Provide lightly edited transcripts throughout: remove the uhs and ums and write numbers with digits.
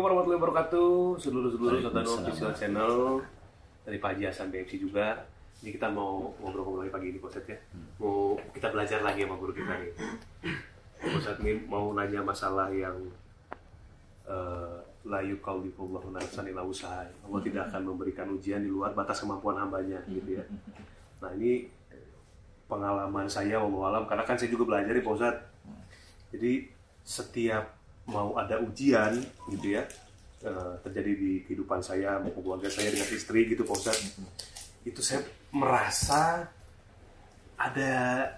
Assalamualaikum warahmatullahi wabarakatuh. Seluruh Sultan Official Channel dari Pak Haji Hasan BFC juga. Ini kita mau ngobrol-ngobrol lagi pagi ini, Pak Ustadz ya. Mau kita belajar lagi sama guru kita nih. Pak Ustadz ini mau nanya masalah yang la yukallifullahu nafsan illa wus'aha. Allah tidak akan memberikan ujian di luar batas kemampuan hambanya, gitu ya. Nah ini pengalaman saya wallahu alam, karena kan saya juga belajar nih Pak Ustadz. Jadi setiap mau ada ujian gitu ya, terjadi di kehidupan saya, keluarga saya dengan istri gitu Pak Ustadz, itu saya merasa ada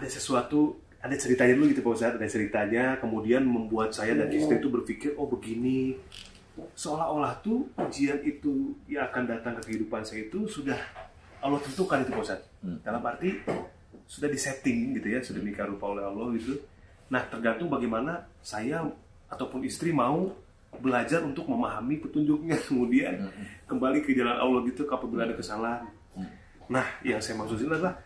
sesuatu, ada ceritanya dulu gitu Pak Ustadz, ada ceritanya kemudian membuat saya dan istri itu berpikir, oh begini, seolah-olah tuh ujian itu yang akan datang ke kehidupan saya itu sudah Allah tentukan itu Pak Ustadz, dalam arti sudah disetting gitu ya, sudah nikah rupa oleh Allah gitu. Nah, tergantung bagaimana saya ataupun istri mau belajar untuk memahami petunjuknya, kemudian kembali ke jalan Allah gitu apabila ada kesalahan. Nah, yang saya maksudin adalah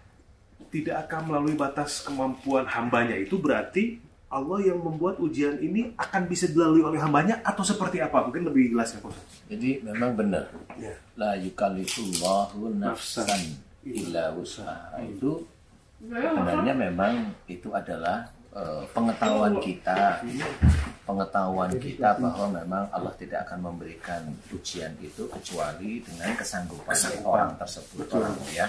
tidak akan melalui batas kemampuan hambanya, itu berarti Allah yang membuat ujian ini akan bisa dilalui oleh hambanya atau seperti apa? Mungkin lebih jelas ya Pak. Jadi memang benar. Ya. La yukallifullahu nafsan illa wus'aha. Itu sebenarnya memang itu adalah pengetahuan kita bahwa memang Allah tidak akan memberikan ujian itu kecuali dengan kesanggupan orang tersebut. Ya.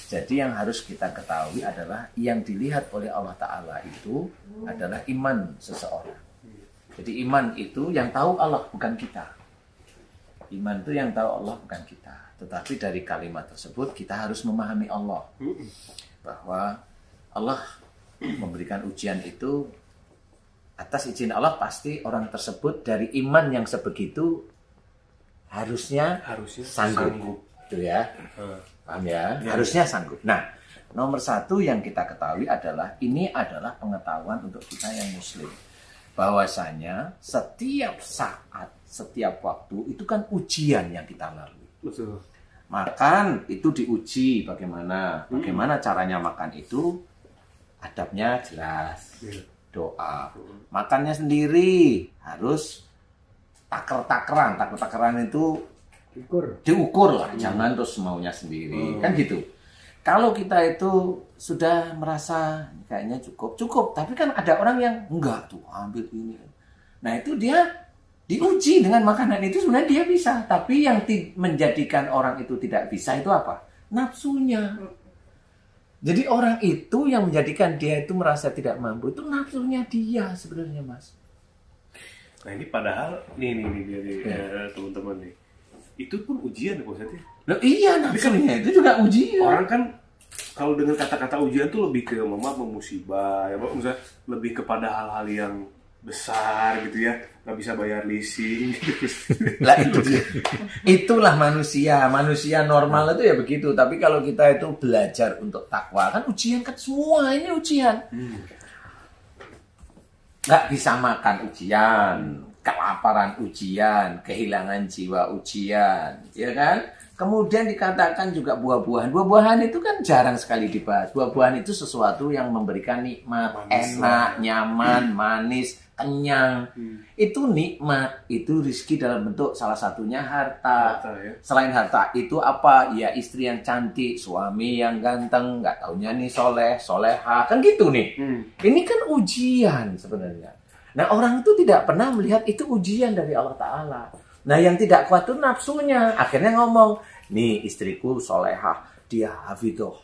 Jadi yang harus kita ketahui adalah yang dilihat oleh Allah Ta'ala itu adalah iman seseorang. Jadi iman itu yang tahu Allah, bukan kita. Iman itu yang tahu Allah, bukan kita. Tetapi dari kalimat tersebut kita harus memahami Allah, bahwa Allah memberikan ujian itu atas izin Allah, pasti orang tersebut dari iman yang sebegitu harusnya sanggup. Itu ya. Paham ya? Harusnya sanggup. Nah, nomor satu yang kita ketahui adalah ini adalah pengetahuan untuk kita yang muslim, bahwasanya setiap saat, setiap waktu itu kan ujian yang kita lalui. Betul. Makan itu diuji bagaimana caranya makan itu, adabnya jelas, doa. Makannya sendiri harus taker-takeran itu diukur lah, jangan terus maunya sendiri, kan gitu. Kalau kita itu sudah merasa kayaknya cukup, tapi kan ada orang yang enggak tuh, ambil ini. Nah itu dia diuji dengan makanan itu, sebenarnya dia bisa, tapi yang menjadikan orang itu tidak bisa itu apa? Nafsunya. Jadi orang itu yang menjadikan dia itu merasa tidak mampu, itu nafsunya dia sebenarnya, Mas. Nah ini padahal nih teman-teman nih, itu pun ujian ya Pak Ustadz ya? Loh iya, nafsunya itu juga ujian. Orang kan kalau dengan kata-kata ujian tuh lebih ke musibah ya Pak, misalnya lebih kepada hal-hal yang besar gitu ya, nggak bisa bayar leasing lah itu itulah manusia normal itu ya begitu. Tapi kalau kita itu belajar untuk takwa, kan ujian, kan semua ini ujian. Nggak bisa makan ujian, kelaparan ujian, kehilangan jiwa ujian, ya kan? Kemudian dikatakan juga buah-buahan itu kan jarang sekali dibahas. Buah-buahan itu sesuatu yang memberikan nikmat, enak, nyaman, manis, kenyang. Itu nikmat, itu rezeki dalam bentuk salah satunya harta. Ya. Selain harta itu apa? Ya istri yang cantik, suami yang ganteng, nggak taunya nih soleh, soleha, kan gitu nih. Ini kan ujian sebenarnya. Nah orang itu tidak pernah melihat itu ujian dari Allah Ta'ala. Nah yang tidak kuat itu nafsunya. Akhirnya ngomong, nih istriku solehah, dia hafidhoh.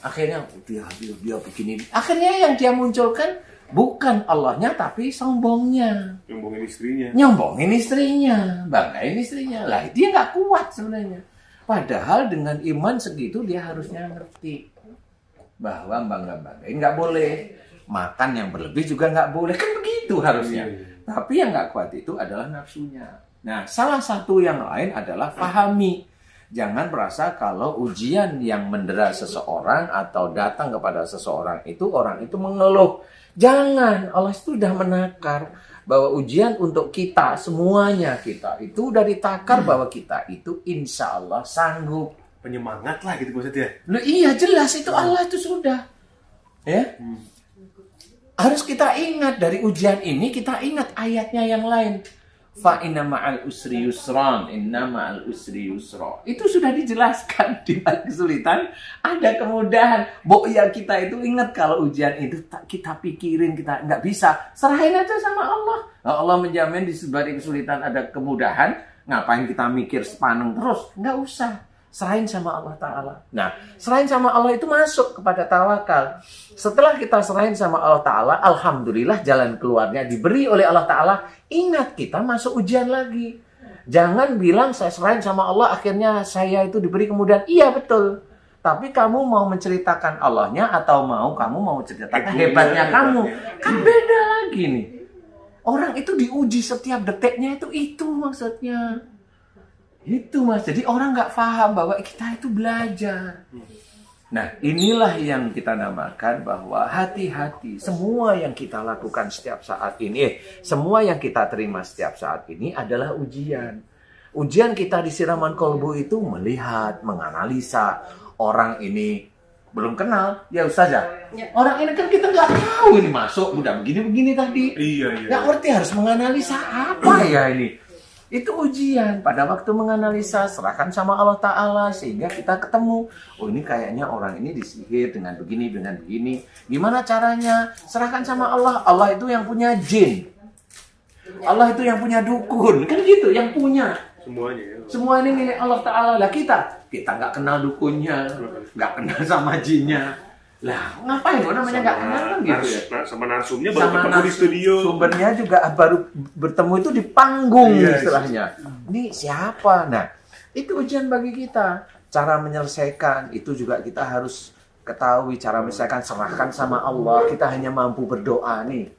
Akhirnya dia begini. Akhirnya yang dia munculkan bukan Allahnya, tapi sombongnya. Nyombongin istrinya. Banggain istrinya. Lah dia nggak kuat sebenarnya. Padahal dengan iman segitu dia harusnya ngerti bahwa banggain nggak boleh. Makan yang berlebih juga nggak boleh. Kan begitu harusnya. Tapi yang nggak kuat itu adalah nafsunya. Nah, salah satu yang lain adalah pahami. Jangan merasa kalau ujian yang mendera seseorang atau datang kepada seseorang itu, orang itu mengeluh. Jangan, Allah itu sudah menakar bahwa ujian untuk kita, semuanya kita itu udah ditakar bahwa kita itu insya Allah sanggup. Penyemangat lah gitu maksudnya. Loh iya jelas itu Allah itu sudah. Ya. Harus kita ingat dari ujian ini, kita ingat ayatnya yang lain. Fa inna ma'al usri yusran, inna ma'al usri yusra. Itu sudah dijelaskan di balik kesulitan ada kemudahan. Ya kita itu ingat kalau ujian itu kita pikirin, kita nggak bisa, serahin aja sama Allah. Allah menjamin di balik kesulitan ada kemudahan. Ngapain kita mikir sepaneng terus? Nggak usah. Serahin sama Allah Ta'ala. Nah, serahin sama Allah itu masuk kepada tawakal. Setelah kita serahin sama Allah Ta'ala, alhamdulillah jalan keluarnya diberi oleh Allah Ta'ala. Ingat, kita masuk ujian lagi. Jangan bilang saya serahin sama Allah, akhirnya saya itu diberi kemudahan. Iya, betul. Tapi kamu mau menceritakan Allahnya atau kamu mau menceritakan hebatnya kamu. Kan beda lagi nih. Orang itu diuji setiap detiknya itu maksudnya. Itu Mas, jadi orang nggak paham bahwa kita itu belajar. Nah, inilah yang kita namakan bahwa hati-hati. Semua yang kita lakukan setiap saat ini, semua yang kita terima setiap saat ini adalah ujian. Ujian kita di siraman kolbu itu melihat, menganalisa. Orang ini belum kenal, ya Ustazah. Orang ini kan kita nggak tahu ini masuk, udah begini-begini tadi. Iya. Nggak ngerti harus menganalisa apa ya ini. Itu ujian. Pada waktu menganalisa, serahkan sama Allah Ta'ala. Sehingga kita ketemu. Oh ini kayaknya orang ini disihir dengan begini, dengan begini. Gimana caranya? Serahkan sama Allah. Allah itu yang punya jin. Allah itu yang punya dukun. Kan gitu, yang punya. Semuanya ya. Semua ini milik Allah Ta'ala. Lah kita nggak kenal dukunnya. Nggak kenal sama jinnya. Lah, ngapain? Namanya nggak kenal kan gitu ya? Sama narsumnya baru ketemu di studio. Sumbernya juga baru bertemu itu di panggung istilahnya. Ini siapa? Nah, itu ujian bagi kita. Cara menyelesaikan itu juga kita harus ketahui. Cara menyelesaikan, serahkan sama Allah. Kita hanya mampu berdoa nih.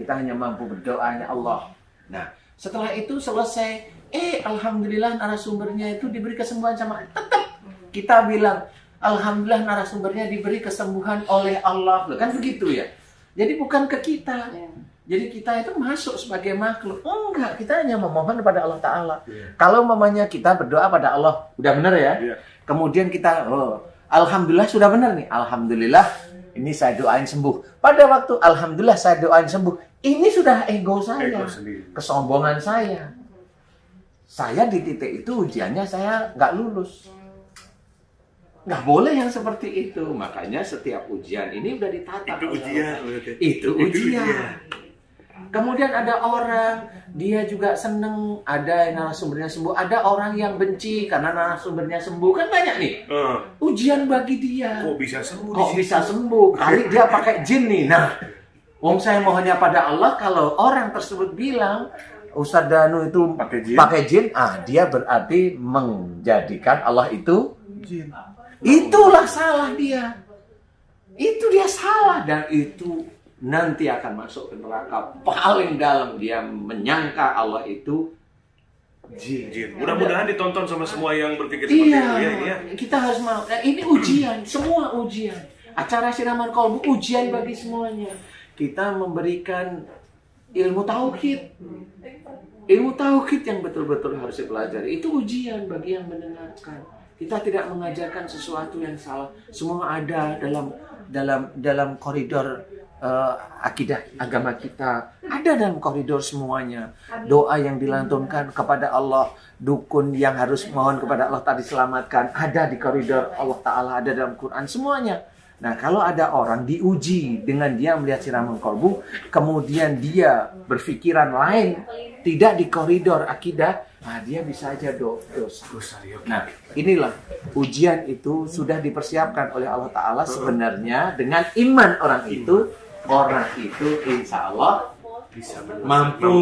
Kita hanya mampu berdoanya Allah. Nah, setelah itu selesai. Alhamdulillah narasumbernya itu diberi kesembuhan sama. Tetap kita bilang, alhamdulillah narasumbernya diberi kesembuhan oleh Allah. Kan begitu ya. Jadi bukan ke kita. Jadi kita itu masuk sebagai makhluk. Enggak, kita hanya memohon kepada Allah Ta'ala. Kalau mamanya kita berdoa pada Allah, udah benar ya? Kemudian kita, alhamdulillah sudah benar nih. Alhamdulillah ini saya doain sembuh. Pada waktu alhamdulillah saya doain sembuh, ini sudah ego saya. Kesombongan saya. Saya di titik itu ujiannya saya nggak lulus. Nggak boleh yang seperti itu. Makanya setiap ujian ini udah ditata. Itu ujian. Kemudian ada orang, dia juga seneng, ada narasumbernya sembuh. Ada orang yang benci karena narasumbernya sembuh. Kan banyak nih. Ujian bagi dia. Kok bisa sembuh? Kali dia pakai jin nih. Nah, saya mohonnya pada Allah. Kalau orang tersebut bilang, Ustadz Danu itu pakai jin, dia berarti menjadikan Allah itu jin. Itulah salah dia. Itu dia salah. Dan itu nanti akan masuk ke neraka paling dalam. Dia menyangka Allah itu jin. Mudah-mudahan ditonton sama semua yang berpikir seperti itu ya. Kita harus mau. Nah, ini ujian. Semua ujian. Acara siraman kolbu ujian bagi semuanya. Kita memberikan ilmu tauhid. Ilmu tauhid yang betul-betul harus dipelajari. Itu ujian bagi yang mendengarkan. Kita tidak mengajarkan sesuatu yang salah. Semua ada dalam koridor akidah agama kita. Ada dalam koridor semuanya. Doa yang dilantunkan kepada Allah, dukun yang harus mohon kepada Allah tadi selamatkan, ada di koridor Allah Ta'ala, ada dalam Quran, semuanya. Nah, kalau ada orang diuji dengan dia melihat siraman kolbu, kemudian dia berpikiran lain, tidak di koridor akidah, dia bisa aja dosa. Nah, inilah ujian itu sudah dipersiapkan oleh Allah Ta'ala sebenarnya dengan iman orang itu insya Allah bisa mampu.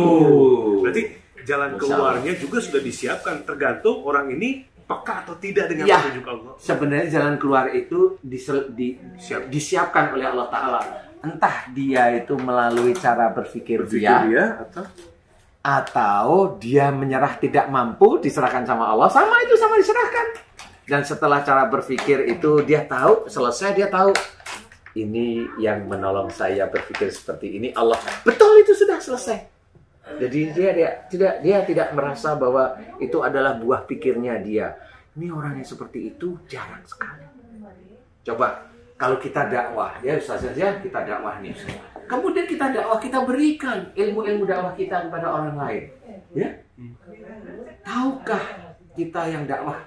Berarti jalan keluarnya juga sudah disiapkan, tergantung orang ini peka atau tidak dengan petunjuk Allah. Sebenarnya jalan keluar itu disiapkan oleh Allah Ta'ala. Entah dia itu melalui cara berpikir dia atau dia menyerah tidak mampu, diserahkan sama Allah, sama diserahkan. Dan setelah cara berpikir itu dia tahu, selesai dia tahu ini yang menolong saya berpikir seperti ini Allah. Betul, itu sudah selesai. Jadi dia tidak merasa bahwa itu adalah buah pikirnya dia. Ini orang yang seperti itu jarang sekali. Coba kalau kita dakwah, ya Ustaz saja kita dakwah nih. Kemudian kita dakwah, kita berikan ilmu-ilmu dakwah kita kepada orang lain. Ya? Tahukah kita yang dakwah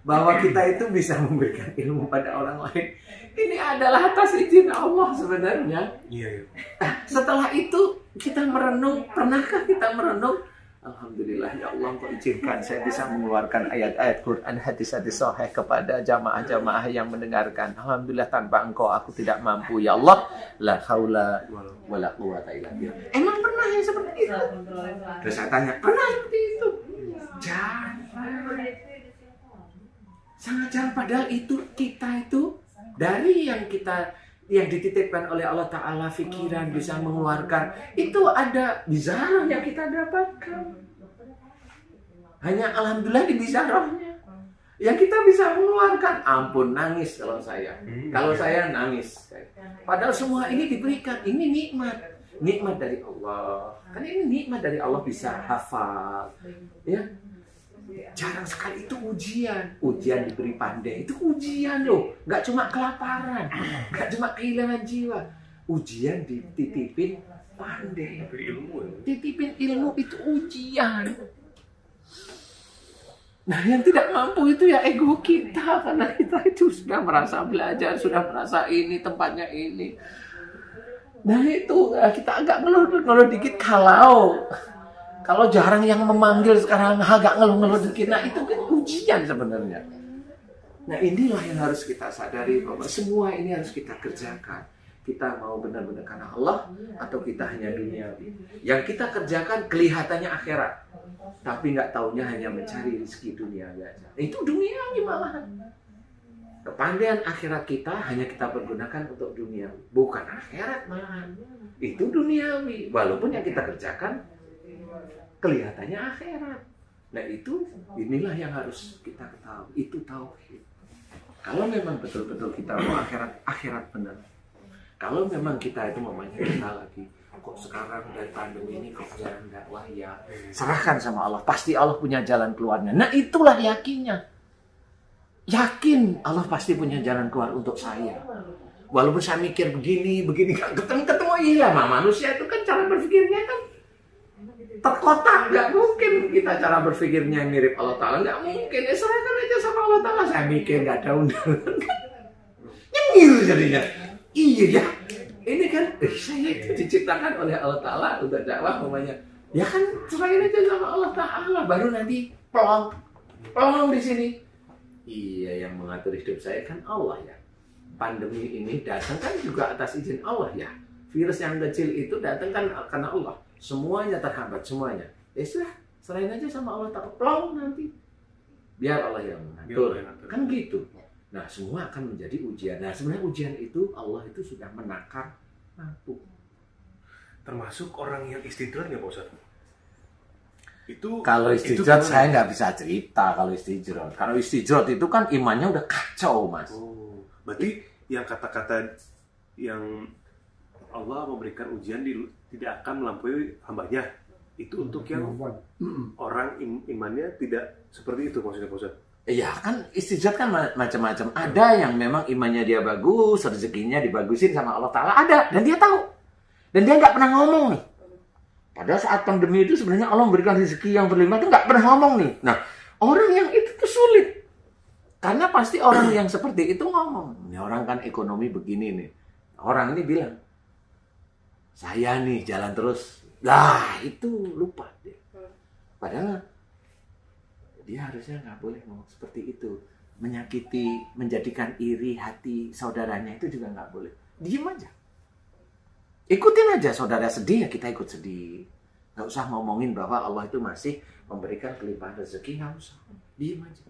bahwa kita itu bisa memberikan ilmu pada orang lain? Ini adalah atas izin Allah sebenarnya. Iya. Setelah itu kita merenung, pernahkah kita merenung? Alhamdulillah ya Allah, kok izinkan saya bisa mengeluarkan ayat-ayat Quran, hadis-hadis sahih kepada jamaah-jamaah yang mendengarkan. Alhamdulillah, tanpa Engkau aku tidak mampu ya Allah. La haula wala quwata illa billah. Emang pernah yang seperti itu? Terus saya tanya, pernah seperti itu? Jarang. Sangat jarang, padahal itu kita itu dari yang dititipkan oleh Allah Ta'ala, pikiran bisa mengeluarkan, itu ada bizarah yang kita dapatkan. Hanya alhamdulillah di bizarahnya yang kita bisa mengeluarkan. Ampun, nangis kalau saya. Kalau saya nangis. Padahal semua ini diberikan. Ini nikmat dari Allah. Kan ini nikmat dari Allah, bisa hafal. Ya. Jarang sekali itu ujian diberi pandai, itu ujian loh, nggak cuma kelaparan, nggak cuma kehilangan jiwa, ujian dititipin pandai, titipin ilmu itu ujian. Nah, yang tidak mampu itu ya ego kita, karena kita itu sudah merasa belajar, sudah merasa ini tempatnya ini. Nah itu kita agak ngeluh dikit kalau jarang yang memanggil sekarang agak ngeluh dikit. Nah itu kan ujian sebenarnya. Nah inilah yang harus kita sadari, bahwa semua ini harus kita kerjakan. Kita mau benar-benar karena Allah atau kita hanya duniawi. Yang kita kerjakan kelihatannya akhirat, tapi nggak taunya hanya mencari rezeki duniawi aja. Itu duniawi malahan. Kepandaian akhirat kita hanya kita pergunakan untuk duniawi, bukan akhirat malahan. Itu duniawi, walaupun yang kita kerjakan kelihatannya akhirat. Nah inilah yang harus kita ketahui. Itu tauhid. Kalau memang betul-betul kita mau akhirat benar. Kalau memang kita itu mamanya kita lagi, kok sekarang dari pandemi ini kok jalan dakwah ya, serahkan sama Allah. Pasti Allah punya jalan keluarnya. Nah itulah yakinnya. Yakin Allah pasti punya jalan keluar untuk saya. Walaupun saya mikir begini gak ketemu. Iya, manusia itu kan cara berpikirnya kan terkotak, nggak mungkin kita cara berpikirnya mirip Allah Ta'ala, nggak mungkin. Ya serahkan aja sama Allah Ta'ala. Saya mikir nggak ada undangan, nyengir jadinya. Iya ya, ini kan saya itu diciptakan oleh Allah Ta'ala untuk dakwah namanya. Ya kan serahin aja sama Allah Ta'ala, baru nanti pelong di sini. Iya, yang mengatur hidup saya kan Allah ya. Pandemi ini datang kan juga atas izin Allah ya. Virus yang kecil itu datang kan karena Allah. Semuanya terhambat, semuanya. Ya sudah, serahin aja sama Allah Ta'ala, pelong nanti. Biar Allah yang mengatur. Kan gitu. Nah, semua akan menjadi ujian. Nah, sebenarnya ujian itu Allah itu sudah menakar mampu. Termasuk orang yang istidrat nggak Pak Ustaz? Itu kalau istidrat saya nggak bisa cerita kalau istidrat. Kalau istidrat itu kan imannya udah kacau, Mas. Oh, berarti yang kata-kata yang Allah memberikan ujian tidak akan melampaui hambanya. Itu untuk yang orang imannya tidak seperti itu maksudnya Pak Ustaz? Iya kan istijat kan macam-macam. Ada yang memang imannya dia bagus, rezekinya dibagusin sama Allah Ta'ala. Ada, dan dia tahu. Dan dia nggak pernah ngomong nih. Pada saat pandemi itu sebenarnya Allah memberikan rezeki yang berlimpah itu nggak pernah ngomong nih. Nah, orang yang itu tuh sulit. Karena pasti orang yang seperti itu ngomong. Ini orang kan ekonomi begini nih. Orang ini bilang, saya nih jalan terus. Lah, itu lupa dia. Padahal dia harusnya nggak boleh ngomong seperti itu. Menyakiti, menjadikan iri hati saudaranya itu juga nggak boleh. Diem aja. Ikutin aja, saudara sedih ya kita ikut sedih. Nggak usah ngomongin bahwa Allah itu masih memberikan kelimpahan rezeki, nggak usah. Diem aja.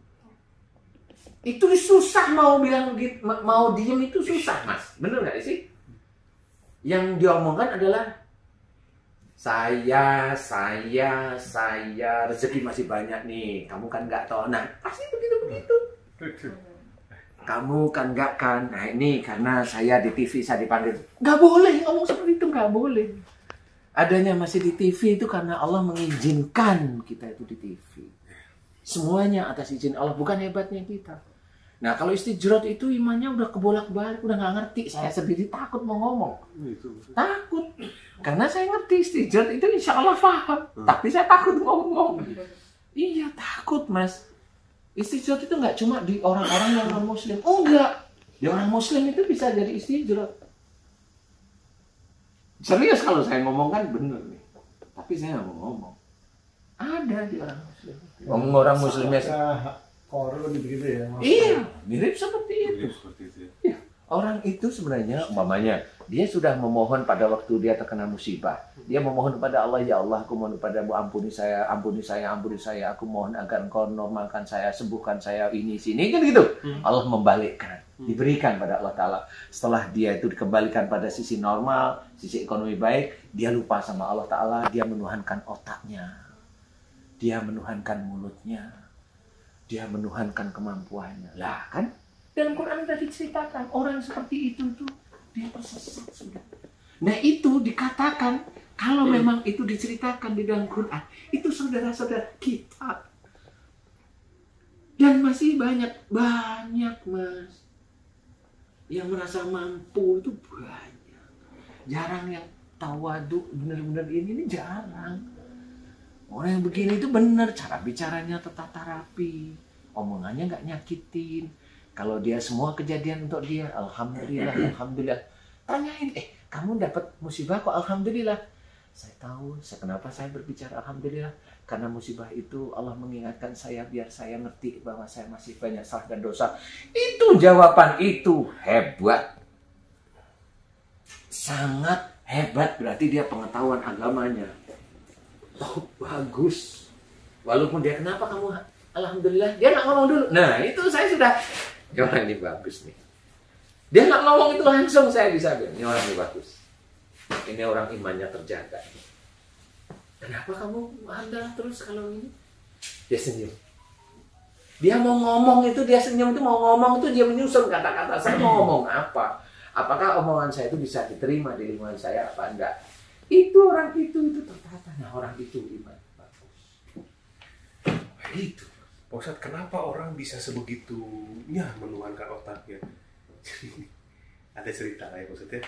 Itu susah mau bilang gitu, mau diem itu susah, Mas. Bener nggak sih? Yang diomongkan adalah saya, rezeki masih banyak nih. Kamu kan nggak tahu. Nah, pasti begitu. Kamu kan nggak kan. Nah, ini karena saya di TV, saya dipanggil. Nggak boleh ngomong seperti itu, nggak boleh. Adanya masih di TV itu karena Allah mengizinkan kita itu di TV. Semuanya atas izin Allah, bukan hebatnya kita. Nah kalau istijrot itu imannya udah kebolak-balik, udah nggak ngerti. Saya sendiri takut mau ngomong. Takut. Karena saya ngerti istijrot itu insya Allah paham. Tapi saya takut ngomong. Iya takut mas. Istijrot itu nggak cuma di orang-orang yang non-muslim. Oh enggak. Di orang muslim itu bisa jadi istijrot. Serius kalau saya ngomong kan bener nih. Tapi saya nggak mau ngomong. Ada di orang muslim. Orang muslimnya korun begitu ya. Iya, mirip seperti itu. Ya. Orang itu sebenarnya umpamanya dia sudah memohon pada waktu dia terkena musibah. Dia memohon kepada Allah, ya Allah, aku mohon kepadamu ampuni saya, aku mohon agar engkau normalkan saya, sembuhkan saya ini sini kan gitu. Allah membalikkan, diberikan pada Allah Ta'ala. Setelah dia itu dikembalikan pada sisi normal, sisi ekonomi baik, dia lupa sama Allah Ta'ala, dia menuhankan otaknya. Dia menuhankan mulutnya. Dia menuhankan kemampuannya. Lah kan dalam Quran sudah diceritakan orang seperti itu tuh dia tersesat sudah. Nah itu dikatakan kalau memang itu diceritakan di dalam Quran itu saudara-saudara kita. Dan masih banyak mas yang merasa mampu itu banyak. Jarang yang tawadu benar-benar ini jarang. Orang yang begini itu benar, cara bicaranya tertata rapi, omongannya nggak nyakitin. Kalau dia semua kejadian untuk dia, alhamdulillah, alhamdulillah. Tanyain, kamu dapat musibah kok alhamdulillah? Saya tahu, kenapa saya berbicara alhamdulillah? Karena musibah itu Allah mengingatkan saya biar saya ngerti bahwa saya masih banyak salah dan dosa. Itu jawaban itu hebat. Sangat hebat, berarti dia pengetahuan agamanya. Oh bagus. Walaupun dia kenapa kamu alhamdulillah, dia nggak ngomong dulu. Nah itu saya sudah, orang ini bagus nih. Dia nggak ngomong itu langsung saya bisa bilang, ini orang ini bagus. Ini orang imannya terjaga. Kenapa kamu alhamdulillah terus kalau ini? Dia senyum. Dia mau ngomong itu dia senyum itu mau ngomong itu dia menyusun kata-kata saya mau ngomong apa? Apakah omongan saya itu bisa diterima di lingkungan saya apa enggak? Itu orang itu tertata. Nah orang itu iman bagus. Itu. Pak Ustadz, kenapa orang bisa sebegitunya menuhankan otaknya? Ada cerita ya Pak Ustadz ya.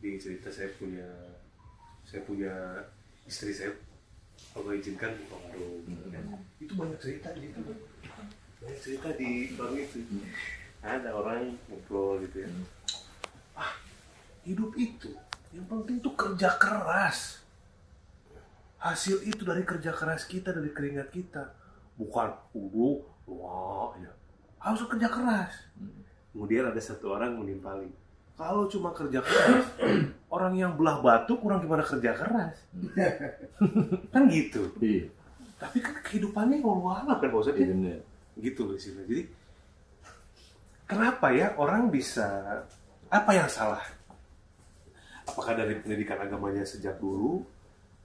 Di cerita saya punya istri saya, Allah izinkan buka warung. Itu banyak cerita di itu. Banyak cerita di warung itu. Ada orang ngobrol gitu ya. Hidup itu yang penting tuh kerja keras. Hasil itu dari kerja keras kita, dari keringat kita. Bukan wah ya. Harus kerja keras. Kemudian ada satu orang menimpali. Kalau cuma kerja keras, orang yang belah batu kurang gimana kerja keras. Kan gitu. Iya. Tapi kan kehidupannya walau kan Pak Ustadz ya? Gitu loh sih. Jadi kenapa ya orang bisa, apa yang salah? Apakah dari pendidikan agamanya sejak dulu?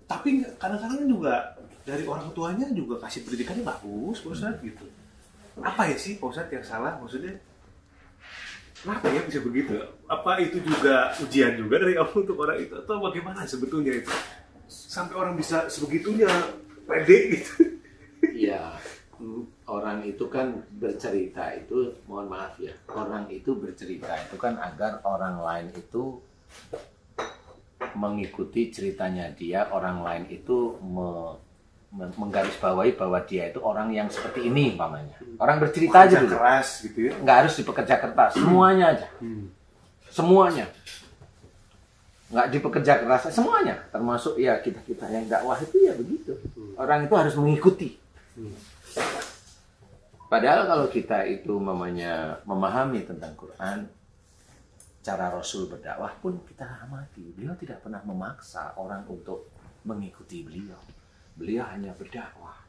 Tapi kadang-kadang juga dari orang tuanya juga kasih pendidikannya bagus, Pak Ustadz gitu. Apa ya sih Pak Ustadz yang salah? Maksudnya kenapa ya bisa begitu? Apa itu juga ujian juga dari Allah untuk orang itu? Atau bagaimana sebetulnya itu? Sampai orang bisa sebegitunya pede gitu. Iya, orang itu kan bercerita itu, mohon maaf ya, orang itu bercerita itu kan agar orang lain itu mengikuti ceritanya dia, orang lain itu menggarisbawahi bahwa dia itu orang yang seperti ini umpamanya. Orang bercerita aja dulu. Keras gitu ya. Nggak harus dipekerja keras, semuanya aja. Semuanya. Nggak dipekerja keras, semuanya. Termasuk ya kita yang dakwah itu ya begitu. Orang itu harus mengikuti. Padahal kalau kita itu memahami tentang Quran, cara Rasul berdakwah pun kita amati. Beliau tidak pernah memaksa orang untuk mengikuti beliau. Beliau hanya berdakwah.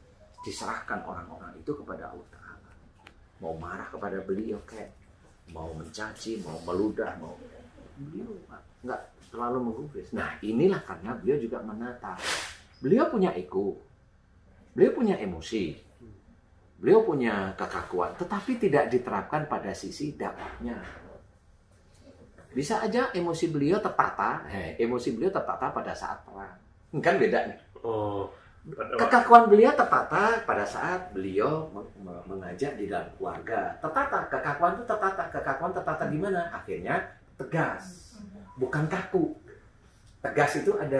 Diserahkan orang-orang itu kepada Allah Ta'ala. Mau marah kepada beliau kayak, mau mencaci, mau meludah, beliau nggak terlalu menggubris. Nah inilah karena beliau juga menata. Beliau punya ego. Beliau punya emosi. Beliau punya kekakuan. Tetapi tidak diterapkan pada sisi dakwahnya. Bisa aja emosi beliau tertata pada saat perang. Kan beda nih. Kekakuan beliau tertata pada saat beliau mengajak di dalam keluarga. Tertata, kekakuan itu tertata. Kekakuan tertata gimana? Akhirnya tegas, bukan kaku. Tegas itu ada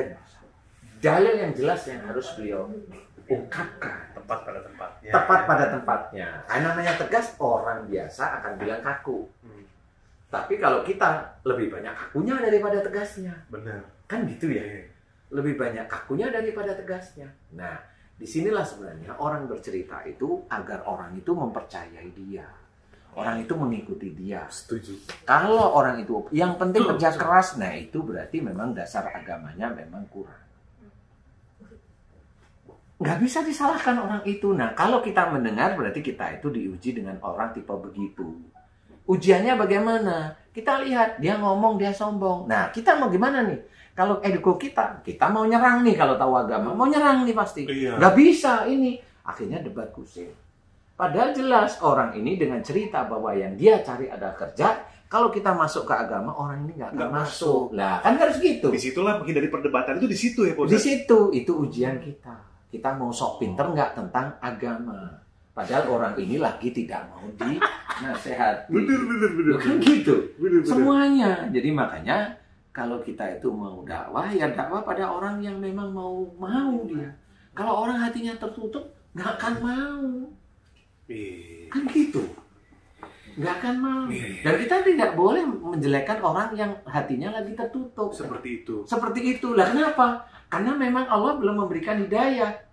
dalil yang jelas yang harus beliau ungkapkan. Tepat pada tempatnya. Tepat pada tempatnya. Namanya tegas, orang biasa akan bilang kaku. Tapi kalau kita lebih banyak kakunya daripada tegasnya. Benar. Kan gitu ya. Lebih banyak kakunya daripada tegasnya. Nah, disinilah sebenarnya orang bercerita itu agar orang itu mempercayai dia. Orang itu mengikuti dia. Setuju. Kalau orang itu yang penting kerja keras, nah itu berarti memang dasar agamanya memang kurang. Nggak bisa disalahkan orang itu. Nah, kalau kita mendengar berarti kita itu diuji dengan orang tipe begitu. Ujiannya bagaimana? Kita lihat, dia ngomong, dia sombong. Nah, kita mau gimana nih? Kalau ego kita mau nyerang nih kalau tahu agama. Mau nyerang nih pasti. Iya. Nggak bisa ini. Akhirnya debat kusir. Padahal jelas orang ini dengan cerita bahwa yang dia cari ada kerja. Kalau kita masuk ke agama, orang ini nggak akan masuk. Lah, kan harus gitu. Disitulah menghindari perdebatan itu di situ ya, Pak Ustaz? Di situ, itu ujian kita. Kita mau sok pinter nggak tentang agama. Padahal orang ini lagi tidak mau dinasehati. Bener. Kan gitu. Bener. Semuanya. Jadi makanya kalau kita itu mau dakwah, ya dakwah pada orang yang memang mau dia. Kalau orang hatinya tertutup, nggak akan mau. Kan gitu. Nggak akan mau. Dan kita tidak boleh menjelekkan orang yang hatinya lagi tertutup. Seperti itu. Seperti itulah. Kenapa? Karena memang Allah belum memberikan hidayah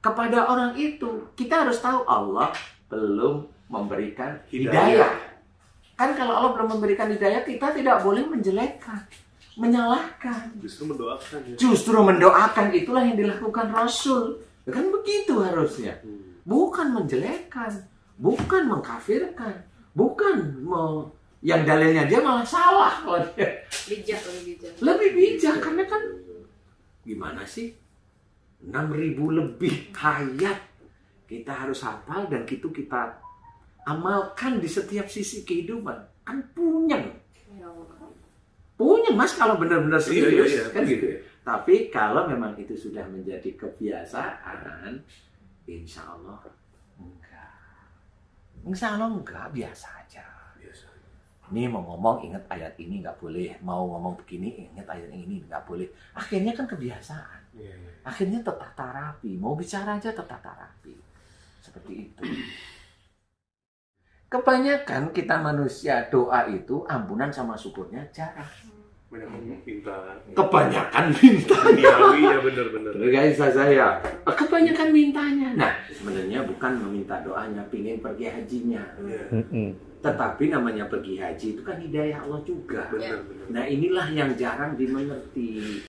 kepada orang itu. Kita harus tahu Allah belum memberikan hidayah. Kan kalau Allah belum memberikan hidayah, kita tidak boleh menjelekkan, menyalahkan. Justru mendoakan ya. Justru mendoakan, itulah yang dilakukan Rasul. Kan begitu harusnya. Bukan menjelekkan, bukan mengkafirkan, bukan yang dalilnya dia malah salah. Lebih bijak, karena kan gimana sih? 6.000 lebih ayat kita harus hafal dan itu kita amalkan di setiap sisi kehidupan. Kan punyang Mas kalau benar-benar serius. Iya. Kan gitu ya. Tapi kalau memang itu sudah menjadi kebiasaan, insya Allah enggak, biasa aja. Ini mau ngomong ingat ayat ini nggak boleh, mau ngomong begini ingat ayat ini nggak boleh. Akhirnya kan kebiasaan. Akhirnya tertata rapi, mau bicara aja tertata rapi. Seperti itu. Kebanyakan kita manusia doa itu ampunan sama syukurnya jarang. Kebanyakan minta. Iya benar. Guys, saya kebanyakan mintanya. Nah, sebenarnya bukan meminta doanya, pingin pergi hajinya. Tetapi namanya pergi haji itu kan hidayah Allah juga. Benar. Nah, inilah yang jarang dimengerti.